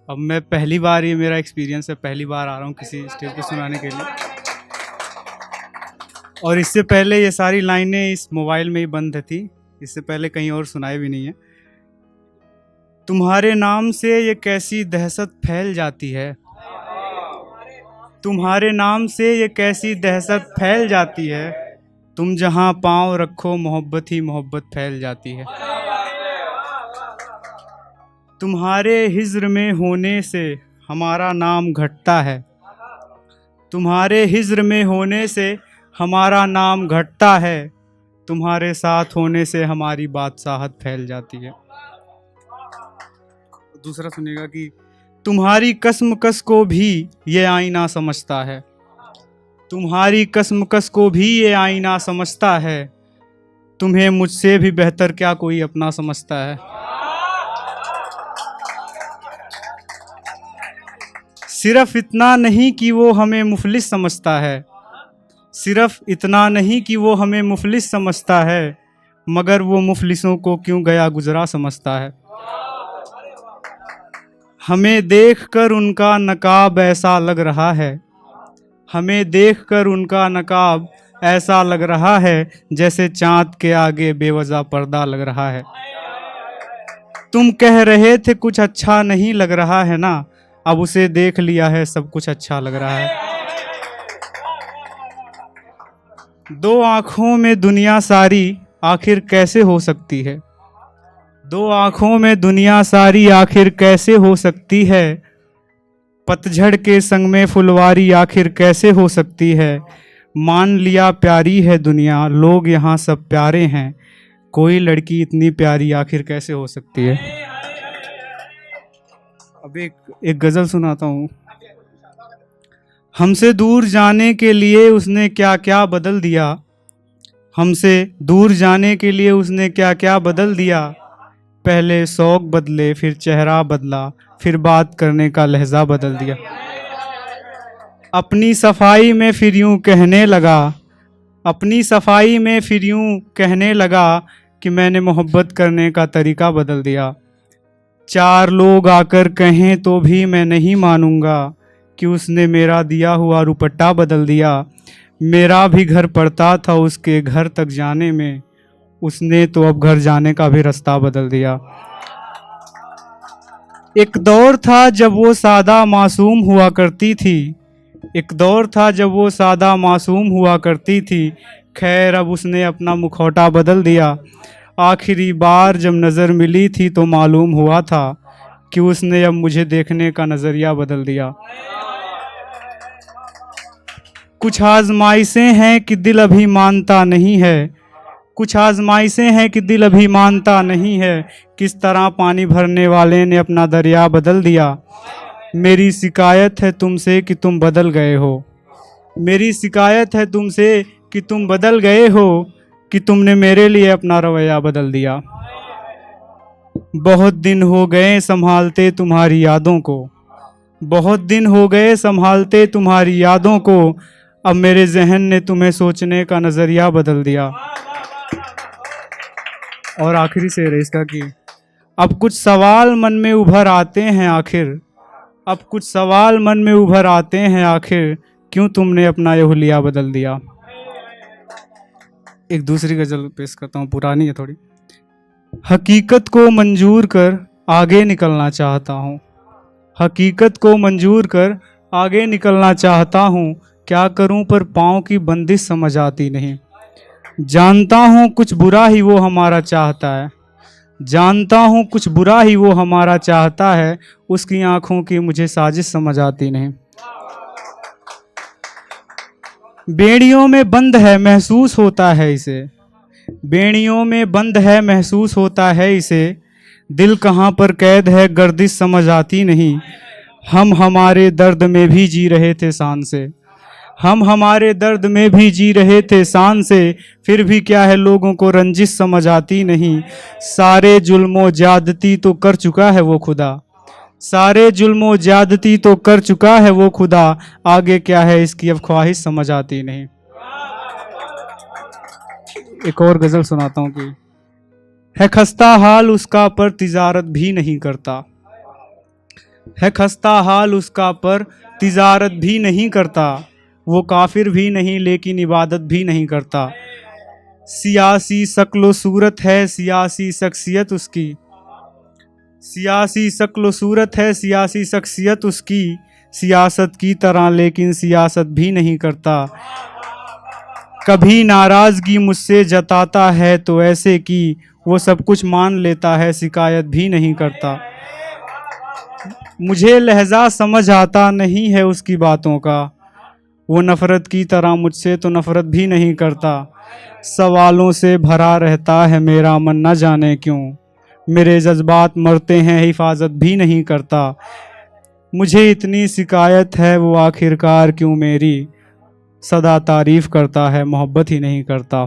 अब मैं पहली बार, ये मेरा एक्सपीरियंस है, पहली बार आ रहा हूँ किसी स्टेज पे सुनाने के लिए। और इससे पहले ये सारी लाइनें इस मोबाइल में ही बंद थी, इससे पहले कहीं और सुनाए भी नहीं है। तुम्हारे नाम से ये कैसी दहशत फैल जाती है, तुम्हारे नाम से ये कैसी दहशत फैल जाती है, तुम जहां पांव रखो मोहब्बत ही मोहब्बत फैल जाती है। तुम्हारे हिज्र में होने से हमारा नाम घटता है, तुम्हारे हिज्र में होने से हमारा नाम घटता है, तुम्हारे साथ होने से हमारी बादशाहत फैल जाती है। दूसरा सुनिएगा कि तुम्हारी कसमकस को भी ये आईना समझता है, तुम्हारी कसमकस को भी ये आईना समझता है, तुम्हें मुझसे भी बेहतर क्या कोई अपना समझता है। सिर्फ इतना नहीं कि वो हमें मुफलिस समझता है, सिर्फ इतना नहीं कि वो हमें मुफलिस समझता है, मगर वो मुफलिसों को क्यों गया गुजरा समझता है। हमें देखकर उनका नकाब ऐसा लग रहा है, हमें देखकर उनका नकाब ऐसा लग रहा है, जैसे चाँद के आगे बेवजह पर्दा लग रहा है। तुम कह रहे थे कुछ अच्छा नहीं लग रहा है ना, अब उसे देख लिया है सब कुछ अच्छा लग रहा है। दो आंखों में दुनिया सारी आखिर कैसे हो सकती है, दो आंखों में दुनिया सारी आखिर कैसे हो सकती है, पतझड़ के संग में फुलवारी आखिर कैसे हो सकती है। मान लिया प्यारी है दुनिया, लोग यहाँ सब प्यारे हैं, कोई लड़की इतनी प्यारी आखिर कैसे हो सकती है। अब एक गजल सुनाता हूँ। हमसे दूर जाने के लिए उसने क्या क्या बदल दिया, हमसे दूर जाने के लिए उसने क्या क्या बदल दिया, पहले शौक बदले फिर चेहरा बदला, फिर बात करने का लहजा बदल दिया। अपनी सफाई में फिर यूं कहने लगा, अपनी सफाई में फिर यूं कहने लगा कि मैंने मोहब्बत करने का तरीका बदल दिया। चार लोग आकर कहें तो भी मैं नहीं मानूंगा कि उसने मेरा दिया हुआ रुपट्टा बदल दिया। मेरा भी घर पड़ता था उसके घर तक जाने में, उसने तो अब घर जाने का भी रास्ता बदल दिया। एक दौर था जब वो सादा मासूम हुआ करती थी, एक दौर था जब वो सादा मासूम हुआ करती थी, खैर अब उसने अपना मुखौटा बदल दिया। आखिरी बार जब नज़र मिली थी तो मालूम हुआ था कि उसने अब मुझे देखने का नज़रिया बदल दिया। कुछ आजमाइशें हैं कि दिल अभी मानता नहीं है, कुछ आजमाइशें हैं कि दिल अभी मानता नहीं है, किस तरह पानी भरने वाले ने अपना दरिया बदल दिया। मेरी शिकायत है तुमसे कि तुम बदल गए हो, मेरी शिकायत है तुमसे कि तुम बदल गए हो, कि तुमने मेरे लिए अपना रवैया बदल दिया। बहुत दिन हो गए संभालते तुम्हारी यादों को, बहुत दिन हो गए संभालते तुम्हारी यादों को, अब मेरे जहन ने तुम्हें सोचने का नज़रिया बदल दिया। और आखिरी शेर है इसका कि अब कुछ सवाल मन में उभर आते हैं आखिर, अब कुछ सवाल मन में उभर आते हैं आखिर, क्यों तुमने अपना ये हुलिया बदल दिया। एक दूसरी गजल पेश करता हूँ, पुरानी है थोड़ी। हकीकत को मंजूर कर आगे निकलना चाहता हूँ, हकीकत को मंजूर कर आगे निकलना चाहता हूँ, क्या करूँ पर पाँव की बंदिश समझ आती नहीं। जानता हूँ कुछ बुरा ही वो हमारा चाहता है, जानता हूँ कुछ बुरा ही वो हमारा चाहता है, उसकी आंखों की मुझे साजिश समझ आती नहीं। बेड़ियों में बंद है महसूस होता है इसे, बेड़ियों में बंद है महसूस होता है इसे, दिल कहाँ पर कैद है गर्दिश समझ आती नहीं। हम हमारे दर्द में भी जी रहे थे शान से, हम हमारे दर्द में भी जी रहे थे शान से, फिर भी क्या है लोगों को रंजिश समझ आती नहीं। सारे जुल्मों ज्यादती तो कर चुका है वो खुदा, सारे जुल्मों ज्यादती तो कर चुका है वो खुदा, आगे क्या है इसकी अब ख्वाहिश समझ आती नहीं। एक और गजल सुनाता हूँ कि है खस्ता हाल उसका पर तिजारत भी नहीं करता, है खस्ता हाल उसका पर तिजारत भी नहीं करता, वो काफिर भी नहीं लेकिन इबादत भी नहीं करता। सियासी शक्लो सूरत है सियासी शख्सियत उसकी, सियासी शक्लो सूरत है सियासी शख्सियत उसकी, सियासत की तरह लेकिन सियासत भी नहीं करता। कभी नाराजगी मुझसे जताता है तो ऐसे कि वो सब कुछ मान लेता है, शिकायत भी नहीं करता। मुझे लहजा समझ आता नहीं है उसकी बातों का, वो नफरत की तरह मुझसे तो नफरत भी नहीं करता। सवालों से भरा रहता है मेरा मन न जाने क्यों, मेरे जज्बात मरते हैं हिफाजत भी नहीं करता। मुझे इतनी शिकायत है वो आखिरकार क्यों मेरी, सदा तारीफ करता है मोहब्बत ही नहीं करता।